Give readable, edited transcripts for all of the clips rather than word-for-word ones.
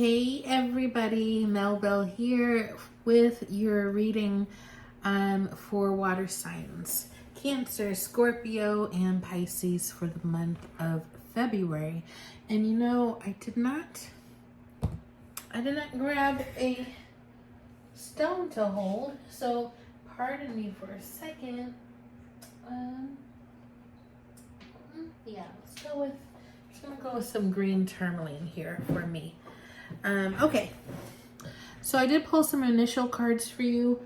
Hey everybody, Melville here with your reading for water signs. Cancer, Scorpio, and Pisces for the month of February. And you know, I did not grab a stone to hold, so pardon me for a second. Yeah, just gonna go with some green tourmaline here for me. Okay, so I did pull some initial cards for you.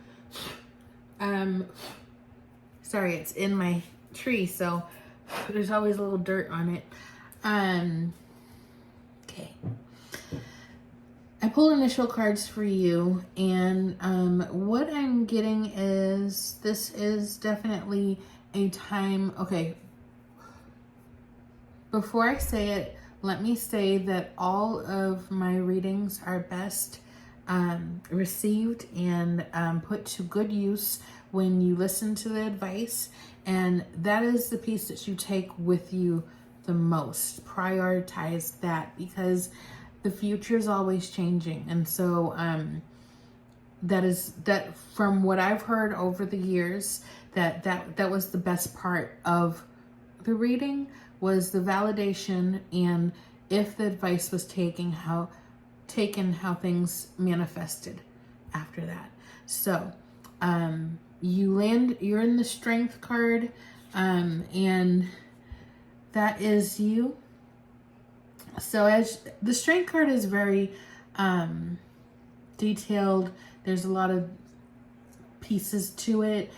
Sorry, it's in my tree, so there's always a little dirt on it. Okay. I pulled initial cards for you, and what I'm getting is this is definitely a time. Okay, before I say it, let me say that all of my readings are best received and put to good use when you listen to the advice. And that is the piece that you take with you the most. Prioritize that, because the future is always changing. And so that from what I've heard over the years, that was the best part of the reading, was the validation, and if the advice was taken, how things manifested after that. So you're in the strength card, and that is you. So as the strength card is very detailed, there's a lot of pieces to it,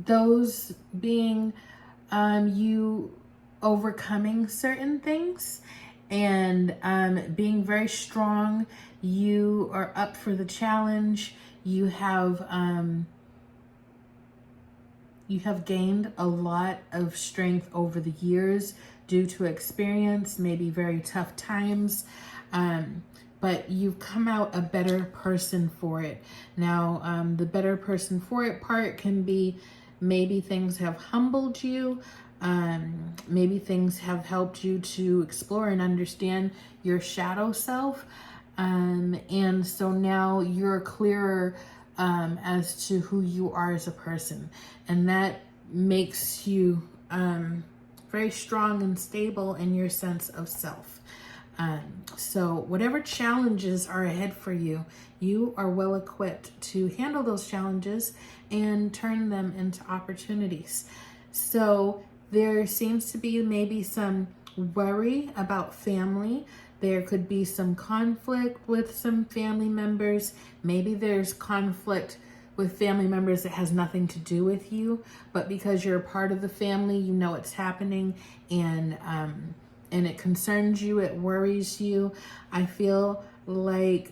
those being you overcoming certain things and being very strong. You are up for the challenge. You have gained a lot of strength over the years due to experience, maybe very tough times, but you've come out a better person for it. Now, the better person for it part can be maybe things have humbled you. Maybe things have helped you to explore and understand your shadow self. And so now you're clearer as to who you are as a person. And that makes you very strong and stable in your sense of self. So whatever challenges are ahead for you, you are well equipped to handle those challenges and turn them into opportunities. So there seems to be maybe some worry about family. There could be some conflict with some family members. Maybe there's conflict with family members that has nothing to do with you, but because you're a part of the family, you know it's happening, and it concerns you, it worries you. I feel like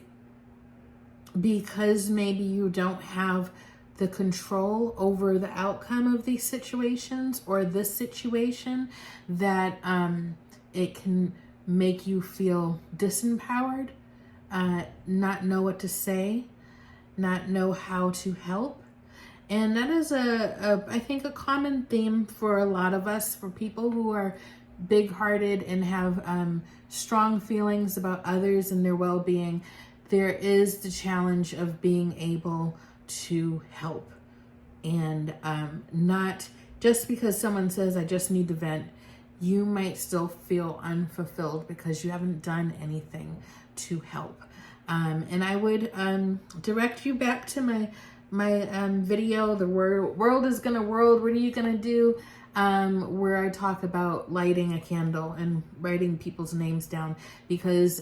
because maybe you don't have the control over the outcome of these situations or this situation, that it can make you feel disempowered, not know what to say, not know how to help. And that is I think a common theme for a lot of us, for people who are big-hearted and have strong feelings about others and their well-being. There is the challenge of being able to help, and not just because someone says I just need to vent, you might still feel unfulfilled because you haven't done anything to help. And I would direct you back to my video, the world is gonna world, what are you gonna do, where I talk about lighting a candle and writing people's names down, because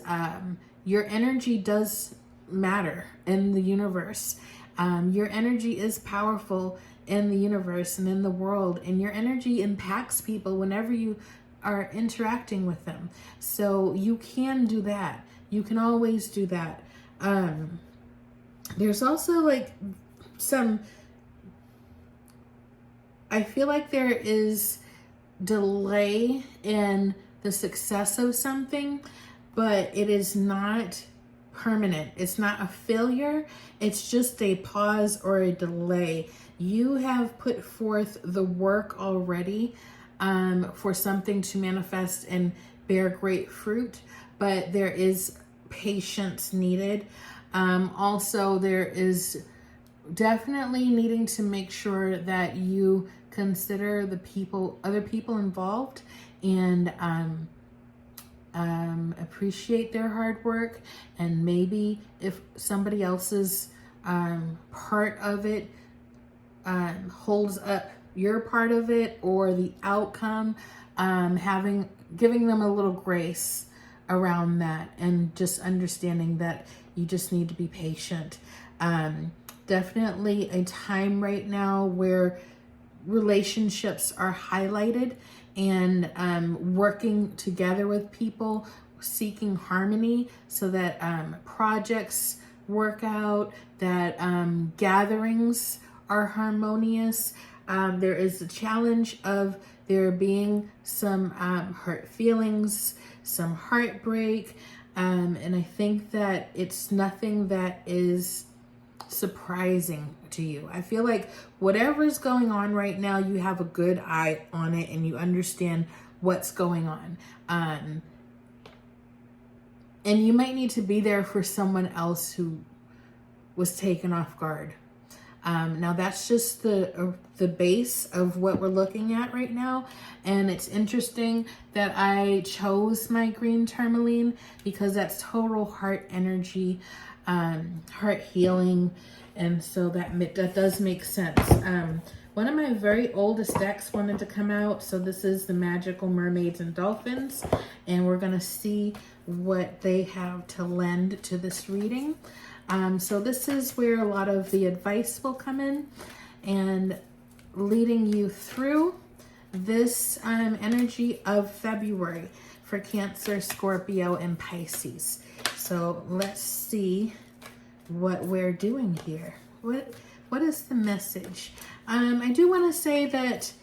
your energy does matter in the universe. Your energy is powerful in the universe and in the world, and your energy impacts people whenever you are interacting with them. So you can do that. You can always do that. There's also like I feel like there is delay in the success of something, but it is not permanent. It's not a failure. It's just a pause or a delay. You have put forth the work already for something to manifest and bear great fruit, but there is patience needed. Also, there is definitely needing to make sure that you consider the other people involved, and appreciate their hard work. And maybe if somebody else's part of it holds up your part of it or the outcome, giving them a little grace around that, and just understanding that you just need to be patient. Definitely a time right now where relationships are highlighted, and working together with people, seeking harmony so that projects work out, that gatherings are harmonious. There is a challenge of there being some hurt feelings, some heartbreak, and I think that it's nothing that is surprising to you. I feel like whatever's going on right now, you have a good eye on it and you understand what's going on. And you might need to be there for someone else who was taken off guard. Now that's just the base of what we're looking at right now. And it's interesting that I chose my green tourmaline because that's total heart energy, heart healing. And so that does make sense. One of my very oldest decks wanted to come out. So this is the Magical Mermaids and Dolphins. And we're going to see what they have to lend to this reading. So this is where a lot of the advice will come in and leading you through this energy of February for Cancer, Scorpio, and Pisces. So let's see what we're doing here. What is the message? I do want to say that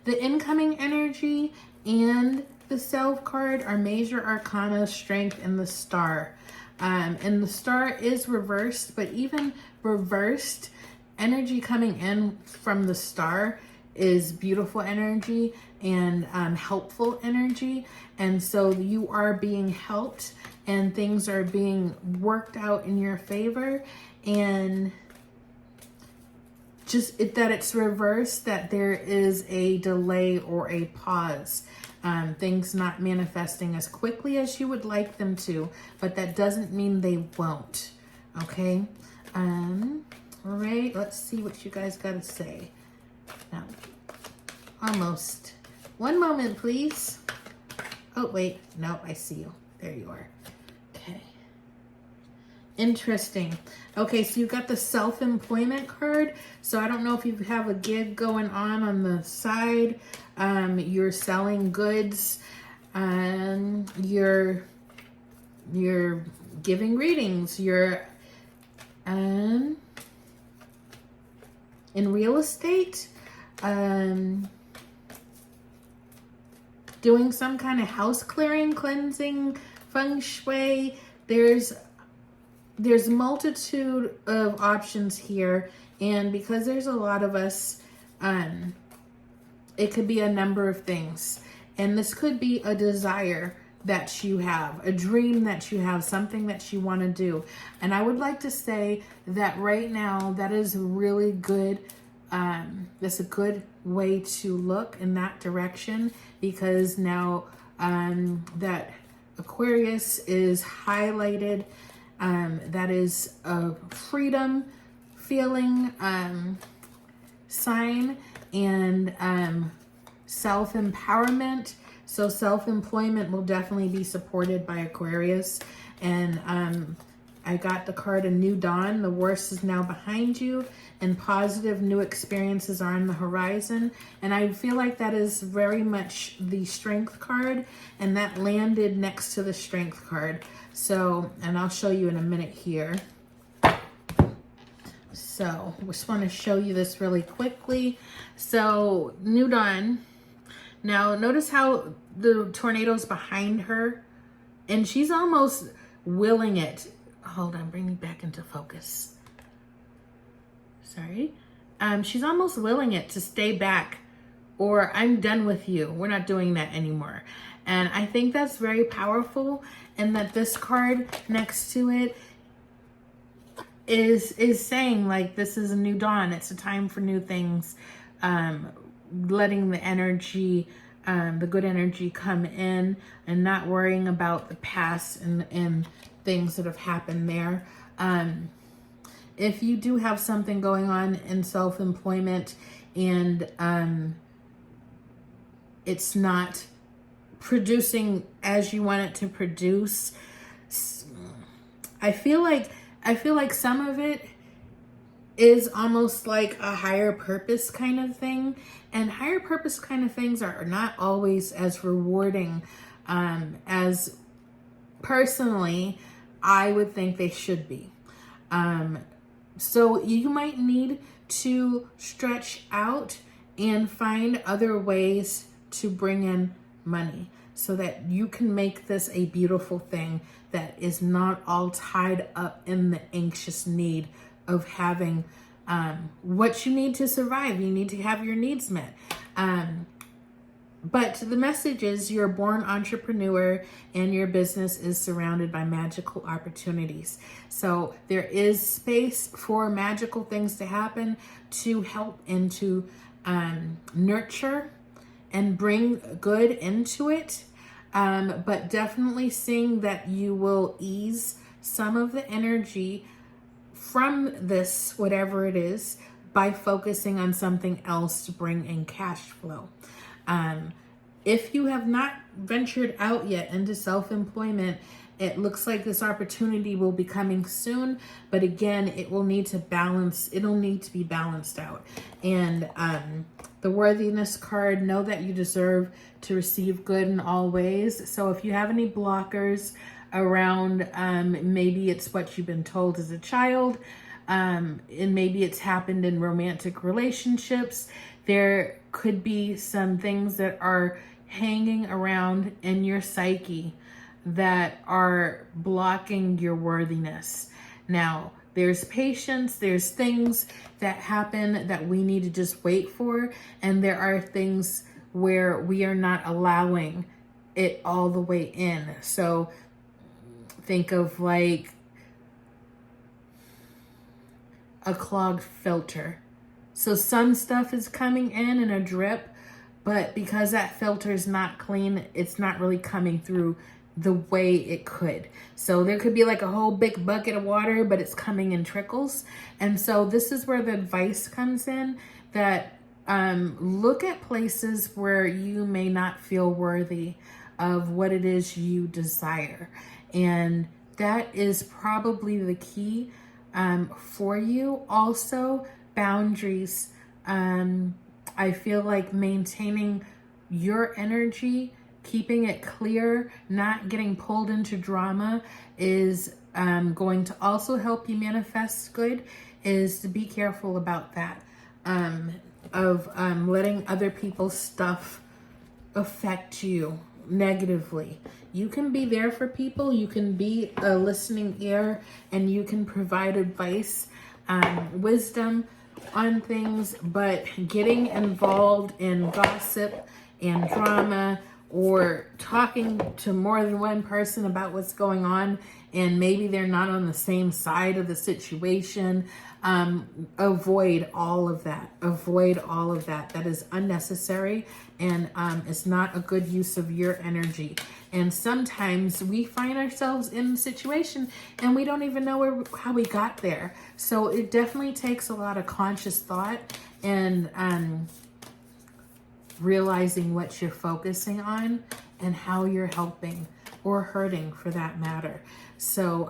the incoming energy and the Self card are Major Arcana, Strength, and the Star. And the Star is reversed, but even reversed, energy coming in from the Star is beautiful energy and helpful energy. And so you are being helped and things are being worked out in your favor. And just that it's reversed, that there is a delay or a pause. Things not manifesting as quickly as you would like them to, but that doesn't mean they won't. Okay. All right. Let's see what you guys got to say. Now, almost. One moment, please. Oh, wait. No, I see you. There you are. Okay. Interesting. Okay, so you got the self-employment card. So I don't know if you have a gig going on the side. You're selling goods. You're giving readings. You're in real estate. Doing some kind of house clearing, cleansing, feng shui. There's multitude of options here, and because there's a lot of us, it could be a number of things, and this could be a desire that you have, a dream that you have, something that you want to do. And I would like to say that right now, that is really good. That's a good way to look in that direction, because now that Aquarius is highlighted. That is a freedom feeling sign, and self-empowerment. So self-employment will definitely be supported by Aquarius. And I got the card A New Dawn. The worst is now behind you, and positive new experiences are on the horizon. And I feel like that is very much the Strength card, and that landed next to the Strength card. So, and I'll show you in a minute here. So, I just want to show you this really quickly. So, New Dawn. Now, notice how the tornado's behind her, and she's almost willing it. Hold on, bring me back into focus. Sorry. She's almost willing it to stay back or I'm done with you. We're not doing that anymore. And I think that's very powerful, and that this card next to it is saying, like, this is a new dawn. It's a time for new things. Letting the energy, the good energy come in, and not worrying about the past and things that have happened there. If you do have something going on in self-employment and it's not producing as you want it to produce, I feel like some of it is almost like a higher purpose kind of thing, and higher purpose kind of things are not always as rewarding as personally I would think they should be. So you might need to stretch out and find other ways to bring in money so that you can make this a beautiful thing that is not all tied up in the anxious need of having what you need to survive. You need to have your needs met. But the message is you're a born entrepreneur and your business is surrounded by magical opportunities. So there is space for magical things to happen to help and to nurture and bring good into it. But definitely seeing that you will ease some of the energy from this, whatever it is, by focusing on something else to bring in cash flow. If you have not ventured out yet into self-employment, it looks like this opportunity will be coming soon, but again, it will need to balance. It'll need to be balanced out. And the worthiness card, know that you deserve to receive good in all ways. So if you have any blockers around, maybe it's what you've been told as a child, and maybe it's happened in romantic relationships. There could be some things that are hanging around in your psyche that are blocking your worthiness. Now, there's patience, there's things that happen that we need to just wait for, and there are things where we are not allowing it all the way in. So think of like a clogged filter. So some stuff is coming in a drip, but because that filter is not clean, it's not really coming through the way it could. So there could be like a whole big bucket of water, but it's coming in trickles. And so this is where the advice comes in, that look at places where you may not feel worthy of what it is you desire. And that is probably the key for you. Also, boundaries. I feel like maintaining your energy, keeping it clear, not getting pulled into drama is going to also help you manifest good, is to be careful about that, of letting other people's stuff affect you negatively. You can be there for people, you can be a listening ear, and you can provide advice, wisdom on things, but getting involved in gossip and drama, or talking to more than one person about what's going on and maybe they're not on the same side of the situation, avoid all of that. Avoid all of that. That is unnecessary, and it's not a good use of your energy. And sometimes we find ourselves in a situation and we don't even know how we got there. So it definitely takes a lot of conscious thought and realizing what you're focusing on and how you're helping or hurting, for that matter. So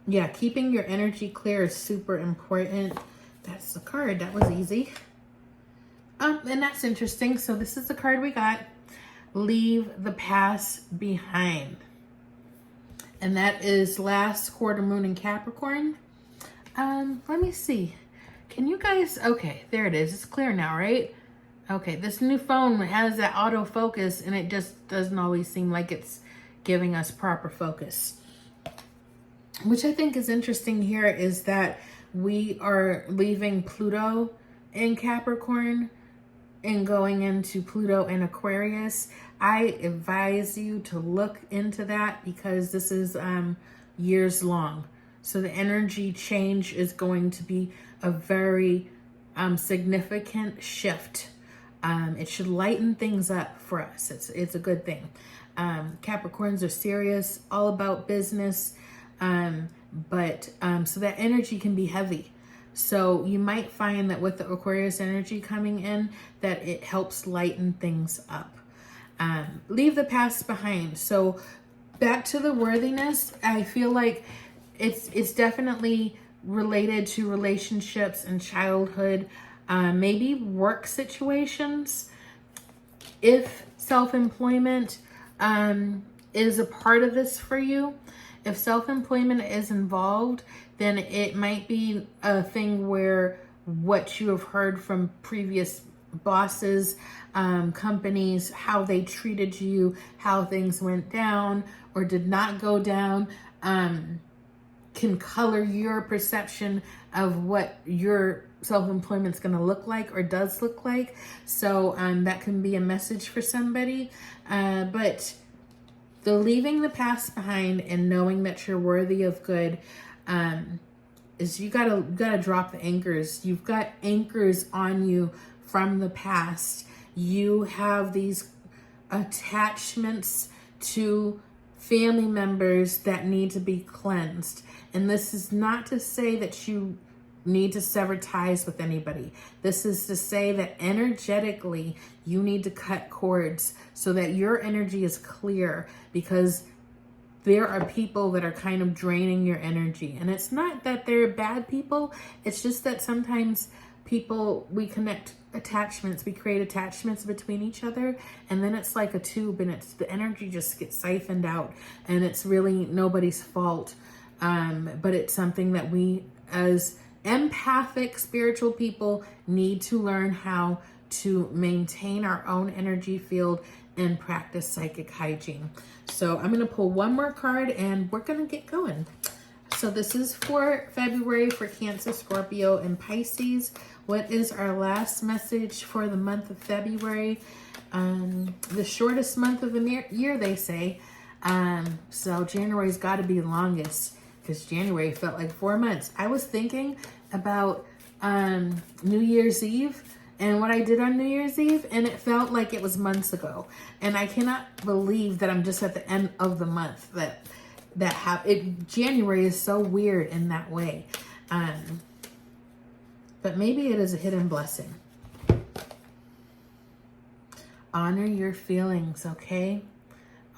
yeah, keeping your energy clear is super important. That's the card. That was easy. And that's interesting. So this is the card we got. Leave the past behind. And that is last quarter moon in Capricorn. Let me see. Can you guys, okay, there it is. It's clear now, right? Okay, this new phone has that autofocus and it just doesn't always seem like it's giving us proper focus. Which I think is interesting here is that we are leaving Pluto in Capricorn and going into Pluto and Aquarius, I advise you to look into that because this is years long. So the energy change is going to be a very significant shift. It should lighten things up for us. It's a good thing. Capricorns are serious, all about business, but so that energy can be heavy. So you might find that with the Aquarius energy coming in, that it helps lighten things up. Leave the past behind. So back to the worthiness, I feel like it's definitely related to relationships and childhood, maybe work situations. If self-employment is a part of this for you, if self-employment is involved, then it might be a thing where what you have heard from previous bosses, companies, how they treated you, how things went down or did not go down, can color your perception of what your self-employment is going to look like or does look like. So that can be a message for somebody. But the leaving the past behind and knowing that you're worthy of good is you gotta drop the anchors. You've got anchors on you from the past. You have these attachments to family members that need to be cleansed. And this is not to say that you need to sever ties with anybody. This is to say that energetically you need to cut cords so that your energy is clear, because there are people that are kind of draining your energy. And it's not that they're bad people. It's just that sometimes people, we connect attachments, we create attachments between each other, and then it's like a tube and it's the energy just gets siphoned out, and it's really nobody's fault. But it's something that we as empathic spiritual people need to learn how to maintain our own energy field and practice psychic hygiene. So I'm going to pull one more card and we're going to get going. So this is for February for Cancer, Scorpio, and Pisces. What is our last message for the month of February? The shortest month of the year, they say. So January's got to be the longest, because January felt like 4 months. I was thinking about New Year's Eve and what I did on New Year's Eve, and it felt like it was months ago. And I cannot believe that I'm just at the end of the month that happened. January is so weird in that way. But maybe it is a hidden blessing. Honor your feelings, okay?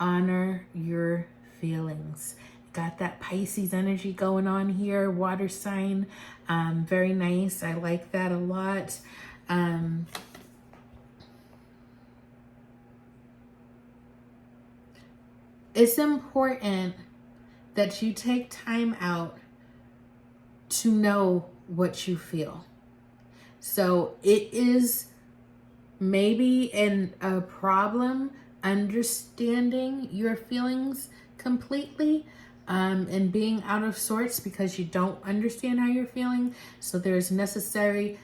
Honor your feelings. Got that Pisces energy going on here, water sign. Very nice. I like that a lot. It's important that you take time out to know what you feel. So it is maybe a problem understanding your feelings completely, and being out of sorts because you don't understand how you're feeling. So there's necessary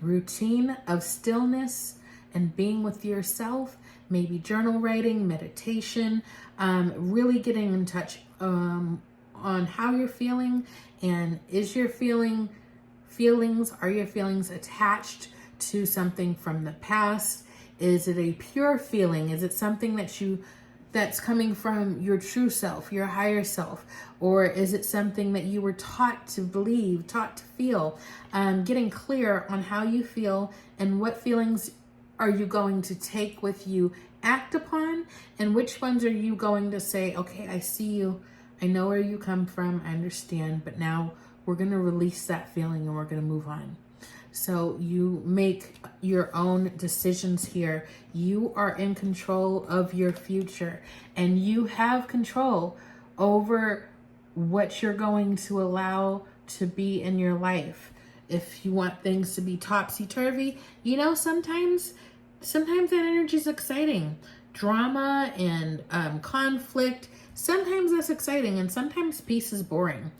routine of stillness and being with yourself, maybe journal writing, meditation, really getting in touch on how you're feeling, and are your feelings attached to something from the past? Is it a pure feeling? Is it something that's coming from your true self, your higher self? Or is it something that you were taught to believe, taught to feel? Getting clear on how you feel and what feelings are you going to take with you, act upon, and which ones are you going to say, okay, I see you, I know where you come from, I understand, but now we're going to release that feeling and we're going to move on. So you make your own decisions here. You are in control of your future, and you have control over what you're going to allow to be in your life. If you want things to be topsy-turvy, sometimes that energy is exciting. Drama and conflict, sometimes that's exciting, and sometimes peace is boring.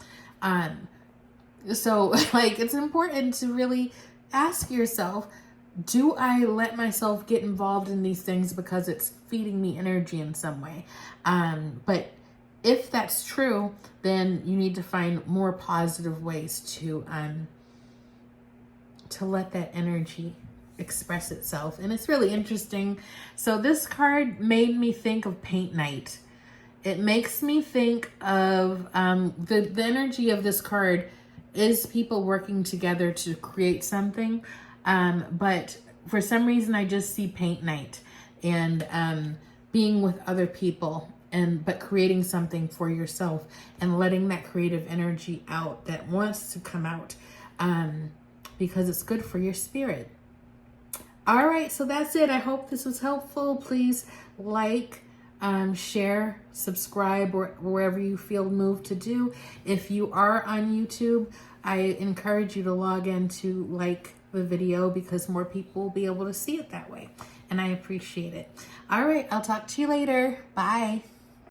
So it's important to really ask yourself, do I let myself get involved in these things because it's feeding me energy in some way? But if that's true, then you need to find more positive ways to let that energy express itself. And it's really interesting. So this card made me think of paint night. It makes me think of the energy of this card is people working together to create something. But for some reason, I just see paint night and being with other people, but creating something for yourself and letting that creative energy out that wants to come out because it's good for your spirit. All right, so that's it. I hope this was helpful. Please like, share, subscribe, or wherever you feel moved to do. If you are on YouTube, I encourage you to log in to like the video because more people will be able to see it that way. And I appreciate it. All right, I'll talk to you later. Bye.